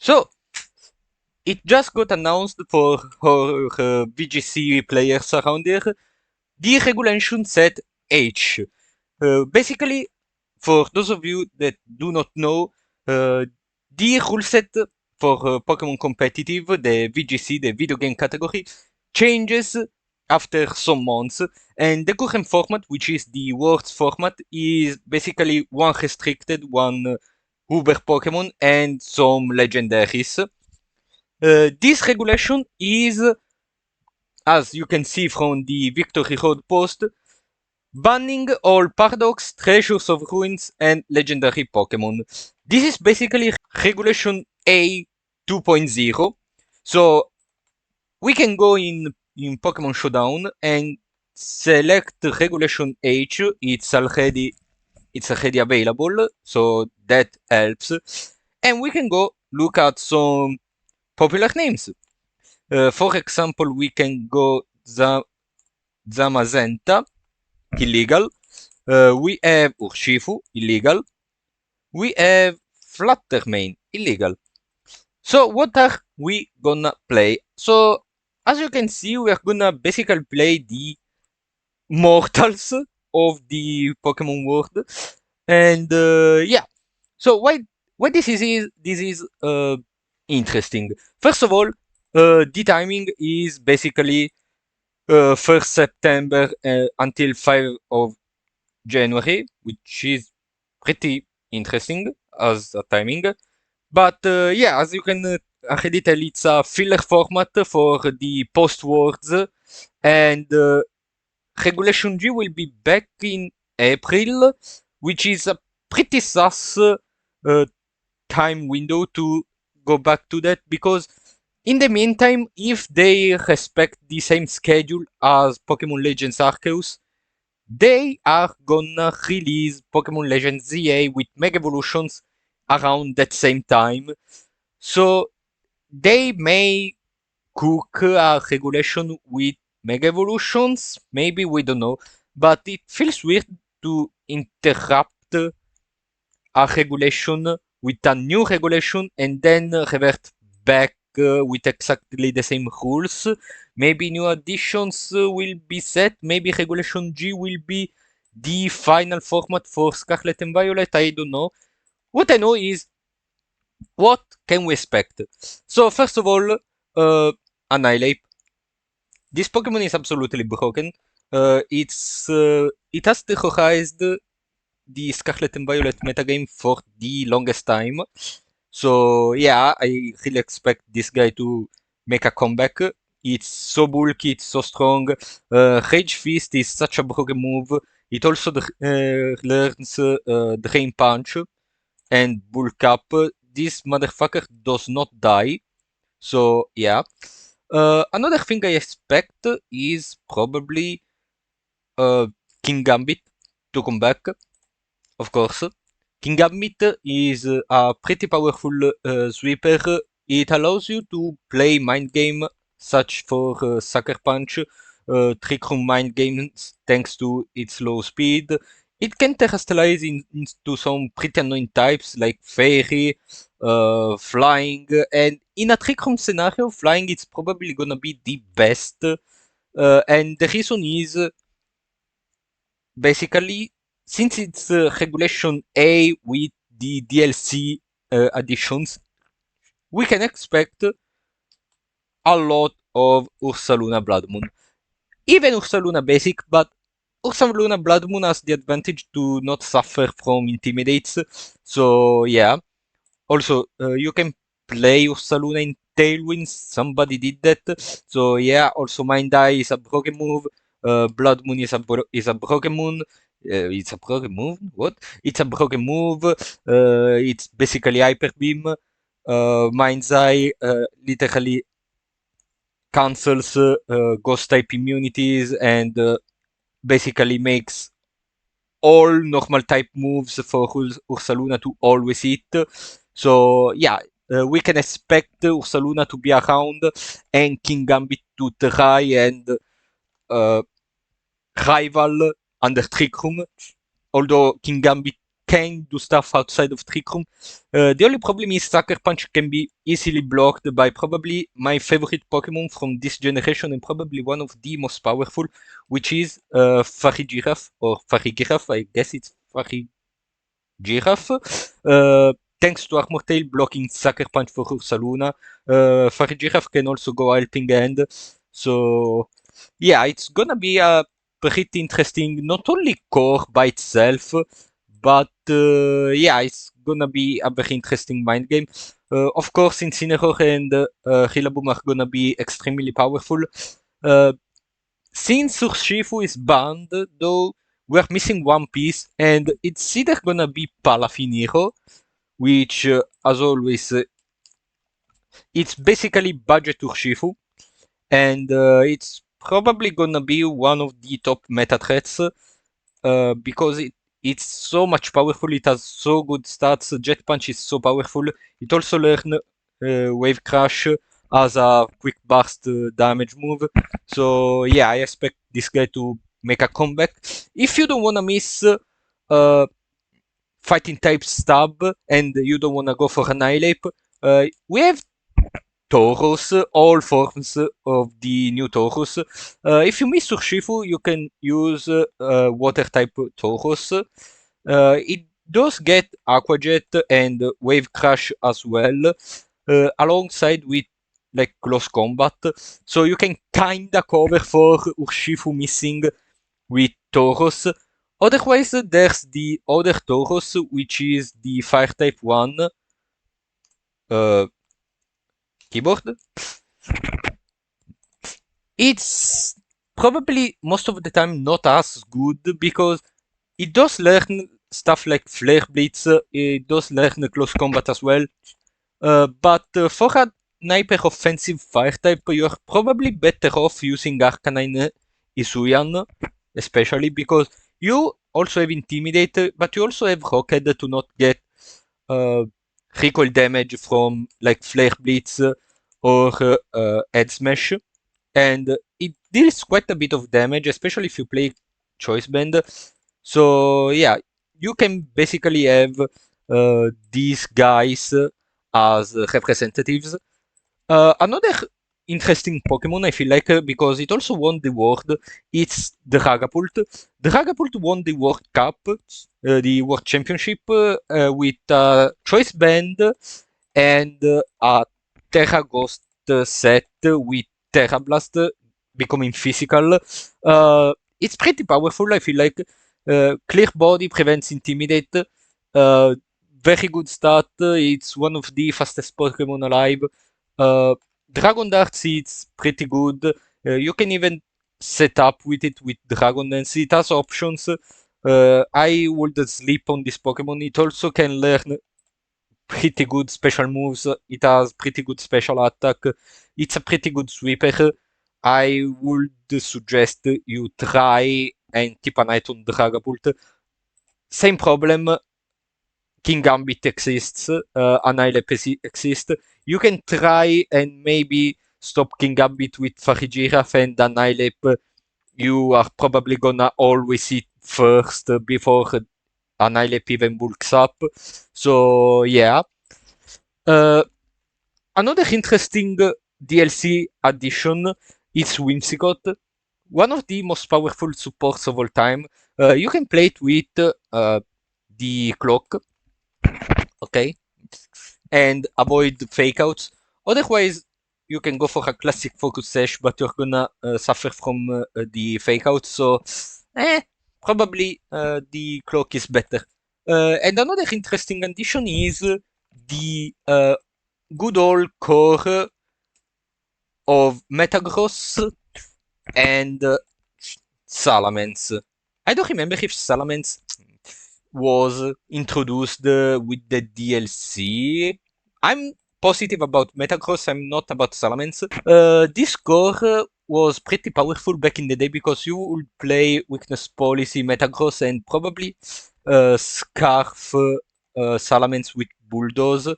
So, it just got announced for our VGC players around here, the regulation set H. Basically, for those of you that do not know, the rule set for Pokemon Competitive, the VGC, the video game category, changes after some months, and the current format, which is the Worlds format, is basically one restricted, one Uber Pokemon, and some legendaries. This regulation is, as you can see from the Victory Road post, banning all Paradox, Treasures of Ruins, and Legendary Pokemon. This is basically Regulation A 2.0. So we can go in Pokemon Showdown and select Regulation H. It's already available, so that helps. And we can go look at some popular names. For example, we can go Zamazenta, illegal. We have Urshifu, illegal. We have Fluttermane, illegal. So what are we gonna play? So as you can see, we are gonna basically play the mortals of the Pokemon world, and yeah. So why this is interesting? First of all, the timing is basically 1st September until 5 of January, which is pretty interesting as a timing. But yeah, as you can already tell, it's a filler format for the post-words, and Regulation G will be back in April, which is a pretty sus time window to go back to that, because in the meantime, if they respect the same schedule as Pokemon Legends Arceus, they are gonna release Pokemon Legends ZA with Mega Evolutions around that same time. So they may cook a regulation with Mega Evolutions, maybe, we don't know. But it feels weird to interrupt a regulation with a new regulation and then revert back with exactly the same rules. Maybe new additions will be set. Maybe Regulation G will be the final format for Scarlet and Violet. I don't know. What I know is, what can we expect? So first of all, Annihilate. This Pokemon is absolutely broken. It has terrorized the Scarlet and Violet metagame for the longest time. So yeah, I really expect this guy to make a comeback. It's so bulky, it's so strong. Rage Fist is such a broken move. It also learns Drain Punch and Bulk Up. This motherfucker does not die. So yeah. Another thing I expect is probably King Gambit to come back, of course. King Gambit is a pretty powerful sweeper. It allows you to play mind game, such for Sucker Punch, Trick Room mind games, thanks to its low speed. It can terrestrialize into some pretty annoying types like Fairy, Flying, and in a Trick Room scenario, Flying is probably gonna be the best. And the reason is basically, since it's Regulation A with the DLC additions, we can expect a lot of Ursaluna Blood Moon. Even Ursaluna Basic, but Ursaluna Blood Moon has the advantage to not suffer from Intimidates. So yeah. Also, you can play Ursaluna in Tailwind. Somebody did that. So yeah. Also, Mind Eye is a broken move. Blood Moon is a broken moon. It's a broken move. What? It's a broken move. It's basically Hyper Beam. Mind's Eye literally cancels Ghost type immunities and basically makes all normal type moves for Ursaluna to always hit. So yeah, we can expect Ursaluna to be around and King Gambit to try and rival under Trick Room. Although King Gambit can do stuff outside of Trick Room. The only problem is Sucker Punch can be easily blocked by probably my favorite Pokemon from this generation and probably one of the most powerful, which is Farigiraf or Farigiraf. I guess it's Farigiraf. Thanks to Armor Tail blocking Sucker Punch for Ursaluna, Farigiraf can also go Helping Hand. So yeah, it's gonna be a pretty interesting, not only core by itself, but yeah, it's gonna be a very interesting mind game. Of course, Incineroar and Rillaboom are gonna be extremely powerful. Since Urshifu is banned, though, we're missing one piece, and it's either gonna be Palafiniro, which, as always, it's basically budget Urshifu, and it's probably gonna be one of the top meta threats because it's so much powerful. It has so good stats. Jet Punch is so powerful. It also learns Wave Crash as a quick burst damage move. So yeah, I expect this guy to make a comeback. If you don't wanna miss fighting type Stab and you don't wanna go for Annihilate, we have Tauros, all forms of the new Tauros. If you miss Urshifu, you can use water type Tauros. It does get Aqua Jet and Wave Crash as well, alongside with like close combat. So you can kinda cover for Urshifu missing with Tauros. Otherwise, there's the other Tauros, which is the Fire type one. Keyboard. It's probably most of the time not as good because it does learn stuff like Flare Blitz, it does learn close combat as well. But for a hyper offensive fire type, you're probably better off using Arcanine Isuyan, especially because you also have Intimidate, but you also have Rocket to not get recoil damage from like Flare Blitz or Head Smash. And it deals quite a bit of damage, especially if you play Choice Band. So yeah, you can basically have these guys as representatives. Another interesting Pokemon I feel like because it also won the world, it's the Dragapult. Dragapult won the World Cup, the World Championship with Choice Band and a Terra Ghost set with Terra Blast becoming physical. It's pretty powerful, I feel like. Clear Body prevents Intimidate. Very good stat. It's one of the fastest Pokemon alive. Dragon Darts, it's pretty good. You can even set up with it with Dragon Dance. It has options. I would sleep on this Pokemon. It also can learn pretty good special moves. It has pretty good special attack. It's a pretty good sweeper. I would suggest you try and keep an eye on Dragapult. Same problem. King Gambit exists. Annihilate exists. You can try and maybe stop King Gambit with Farigiraf and Annihilate. You are probably gonna always hit first before Annihilate even bulks up. So yeah. Another interesting DLC addition is Whimsicott, one of the most powerful supports of all time. You can play it with the clock, okay, and avoid fake outs. Otherwise, you can go for a classic focus sash, but you're gonna suffer from the fake outs. So, probably the clock is better. And another interesting addition is the good old core of Metagross and Salamence. I don't remember if Salamence was introduced with the DLC. I'm positive about Metagross, I'm not about Salamence. This core was pretty powerful back in the day because you would play Weakness Policy Metagross and probably Scarf Salamence with Bulldoze.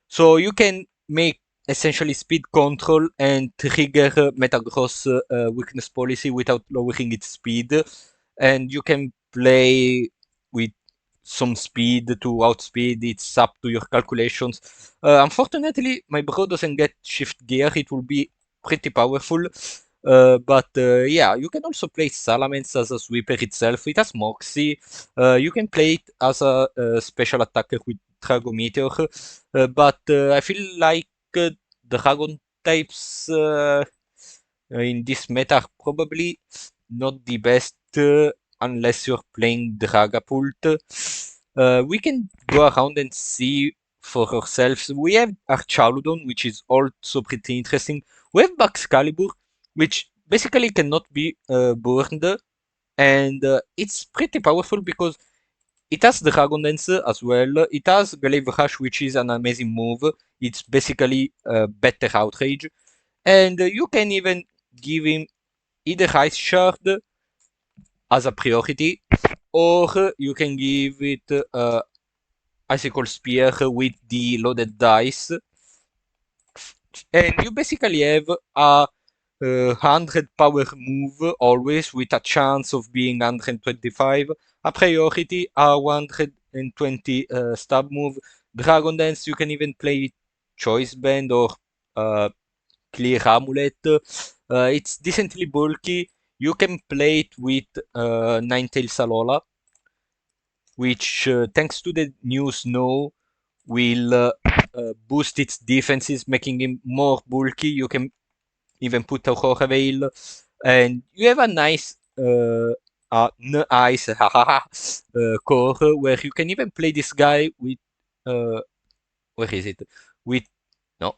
So you can make essentially speed control and trigger Metagross weakness policy without lowering its speed. And you can play with some speed to outspeed. It's up to your calculations. Unfortunately, my bro doesn't get shift gear. It will be pretty powerful. But yeah, you can also play Salamence as a sweeper itself. It has Moxie. You can play it as a special attacker with Dragon Meteor. But I feel like Dragon types in this meta are probably not the best unless you're playing Dragapult. We can go around and see for ourselves. We have Archaludon, which is also pretty interesting. We have Baxcalibur, which basically cannot be burned, and it's pretty powerful because it has Dragon Dance as well. It has Glaive Rush, which is an amazing move. It's basically better Outrage, and you can even give him either Ice Shard as a priority, or you can give it Icicle Spear with the loaded dice, and you basically have a 100 power move always with a chance of being 125, a priority, a 120 stab move. Dragon Dance, you can even play Choice Band or Clear Amulet. It's decently bulky. You can play it with Ninetales Alola, which, thanks to the new snow, will boost its defenses, making him more bulky. You can even put Aurora Veil, and you have a nice ice core where you can even play this guy with where is it? With no,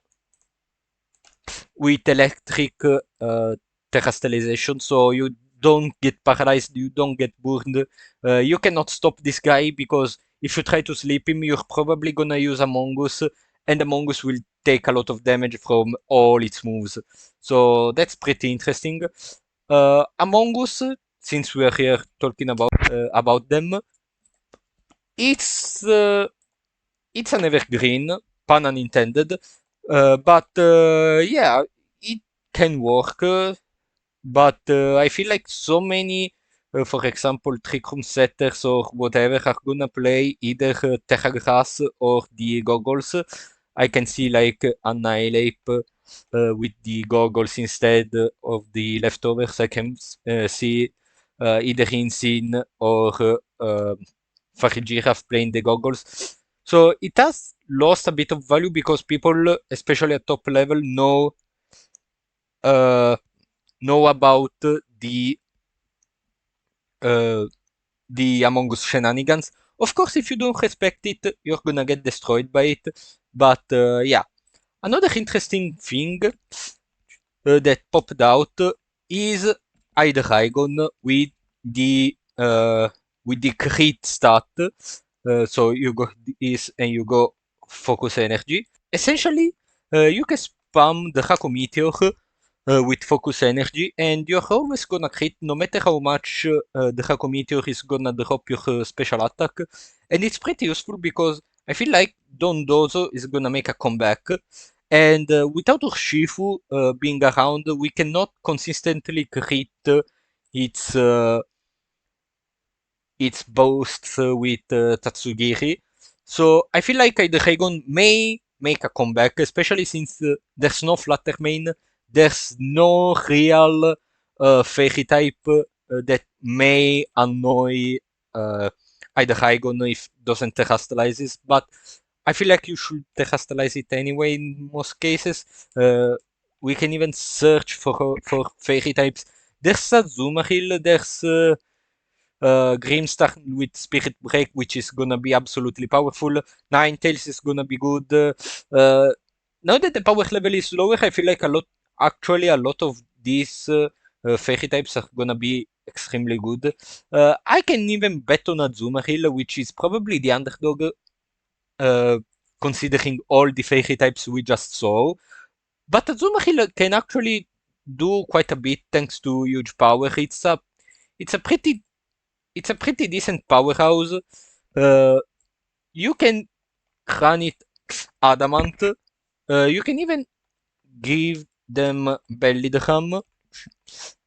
with electric terastallization, so you don't get paralyzed, you don't get burned. You cannot stop this guy because if you try to sleep him, you're probably gonna use Among Us, and Among Us will take a lot of damage from all its moves. So that's pretty interesting. Among Us, since we're here talking about them, it's uh, it's an evergreen, pun unintended. But yeah, it can work. But I feel like so many, for example, Trick Room setters or whatever are gonna play either Terra Grass or the goggles. I can see like Annihilate with the goggles instead of the leftovers. I can see either Insane or Farigiraf playing the goggles. So it has lost a bit of value because people, especially at top level, uh, know about uh, the Among Us shenanigans. Of course, if you don't respect it, you're gonna get destroyed by it. But yeah, another interesting thing that popped out is Hydreigon with the crit stat. So you go this and you go focus energy. Essentially, you can spam the Haku Meteor with focus energy, and you're always gonna crit no matter how much the Haku Meteor is gonna drop your special attack. And it's pretty useful because I feel like Dondozo is gonna make a comeback. And without Urshifu being around, we cannot consistently crit its its boasts with Tatsugiri. So I feel like Dragon may make a comeback, especially since there's no Flutter Mane, there's no real Fairy type that may annoy uh, Dragon if doesn't terrestrializes, but I feel like you should terrestrialize it anyway in most cases. We can even search for Fairy types. There's Azumarill, there's Grimstar with Spirit Break, which is gonna be absolutely powerful. Ninetales is gonna be good. Now that the power level is lower, I feel like a lot of these fairy types are gonna be extremely good. I can even bet on Azumarill, which is probably the underdog, uh, considering all the fairy types we just saw. But Azumarill can actually do quite a bit thanks to huge power. It's a pretty it's a pretty decent powerhouse. Uh, you can run it adamant. You can even give them belly drum.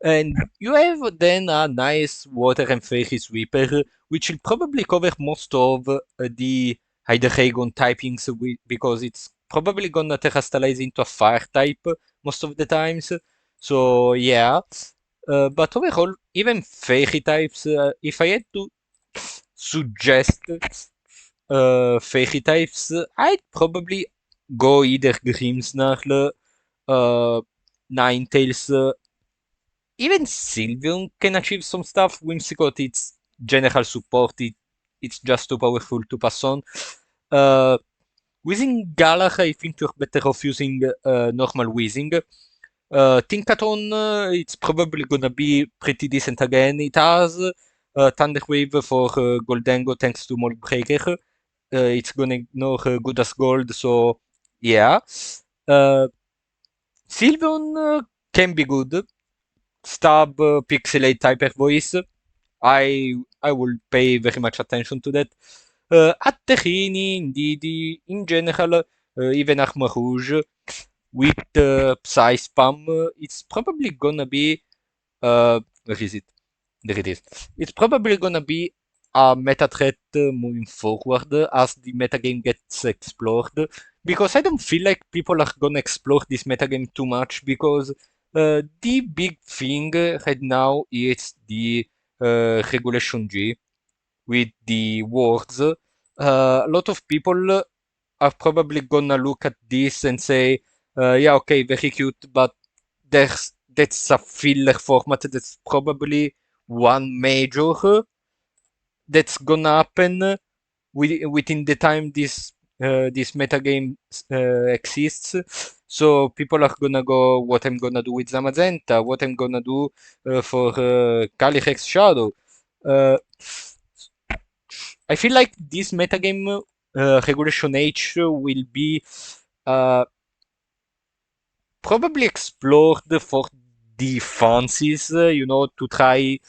And you have then a nice water and fairy sweeper, which will probably cover most of the Hydreigon typings because it's probably gonna terrestrialize into a fire type most of the times. So yeah, but overall, even fairy types, if I had to suggest fairy types, I'd probably go either Grimmsnarl, uh, Ninetales, even Sylveon can achieve some stuff. Whimsicott, its general support, it's just too powerful to pass on. Uh, Wheezing Galar, I think you're better off using normal Wheezing. Tinkaton, it's probably gonna be pretty decent again. It has Thunder Wave for Goldengo thanks to Mold Breaker. It's gonna ignore good as gold, so yeah. Uh, Sylveon can be good. Stab, Pixelate, Hyper Voice. I will pay very much attention to that. Atterrini, Indeedee, in general, even Armor Rouge, with Psy Spam, it's probably gonna be where is it? There it is. It's probably gonna be a meta threat moving forward as the metagame gets explored. Because I don't feel like people are gonna explore this metagame too much because the big thing right now is the Regulation G with the words. A lot of people are probably gonna look at this and say, yeah, okay, very cute, but that's a filler format. That's probably one major that's gonna happen within the time this metagame exists. So people are gonna go, what I'm gonna do with Zamazenta, what I'm gonna do for Calyrex Shadow. Uh, I feel like this metagame Regulation H will be uh, probably explored for the fancies, to try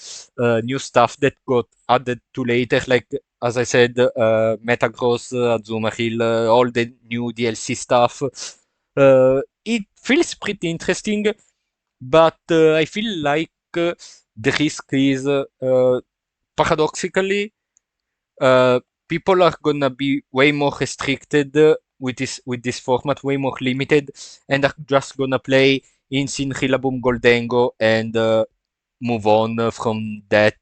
new stuff that got added to later, like as I said, Metagross, Azumarill, all the new DLC stuff. It feels pretty interesting, but I feel like the risk is paradoxically uh, people are gonna be way more restricted with this format, way more limited, and are just gonna play in Rillaboom Goldengo and move on from that.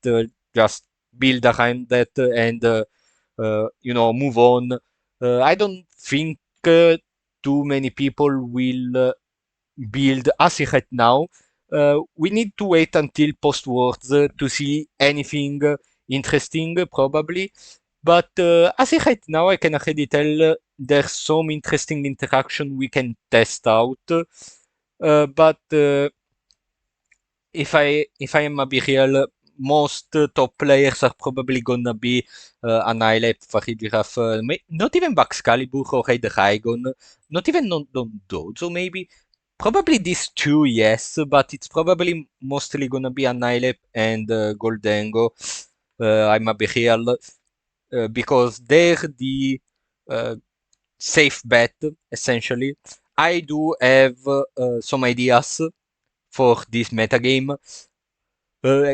Just build around that and move on. I don't think too many people will build as it right now. We need to wait until post-words to see anything interesting, probably. But as it right now, I can already tell there's some interesting interaction we can test out. But if I am a be real, most top players are probably gonna be Annihilate, Farigiraf, not even Baxcalibur or Hydreigon, not even Dojo maybe. Probably these two, yes, but it's probably mostly gonna be Annihilate and Goldengo. I'm a be real because they're the uh, safe bet essentially. I do have some ideas for this metagame,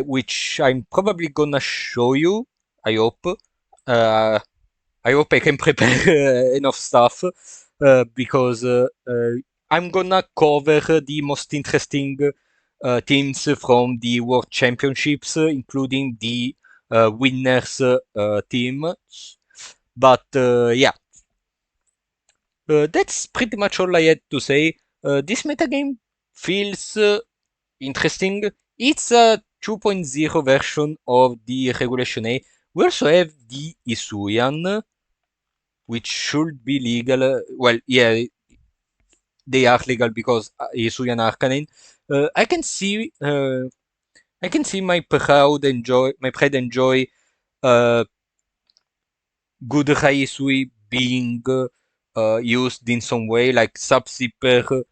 which I'm probably gonna show you. I hope. Uh, I hope I can prepare enough stuff because I'm gonna cover the most interesting teams from the World Championships, including the winners team. But yeah, that's pretty much all I had to say. This metagame feels interesting. It's a 2.0 version of the Regulation A. We also have the Isuyan, which should be legal. Well, yeah, they are legal because Isuyan Arcanine. I can see, my pride enjoy uh, good Raisui being used in some way, like Subzipper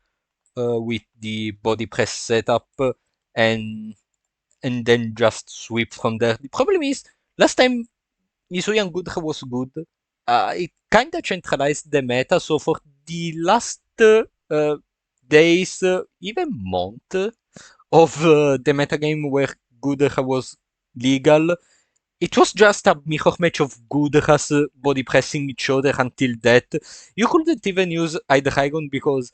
with the body press setup, and and then just sweep from there. The problem is, last time Isuyan Gudra was good, it kind of centralized the meta. So for the last days, even month, of the metagame where Gudra was legal. It was just a mirror match of Gudras body pressing each other until death. You couldn't even use Hydreigon because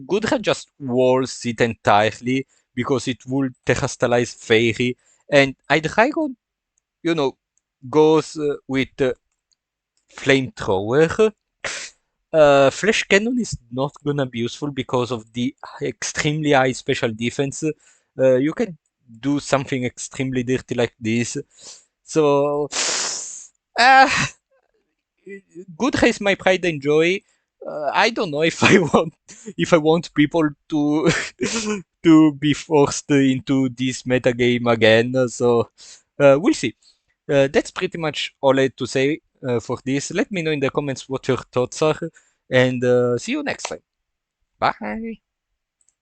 Gudra just walls it entirely because it would terrestrialize Fairy, and Hydreigon, you know, goes with Flamethrower. Flash Cannon is not gonna be useful because of the extremely high special defense. You can do something extremely dirty like this. So, uh, good race my pride and joy. I don't know if I want people to to be forced into this metagame again. So we'll see. That's pretty much all I had to say for this. Let me know in the comments what your thoughts are, and see you next time. Bye.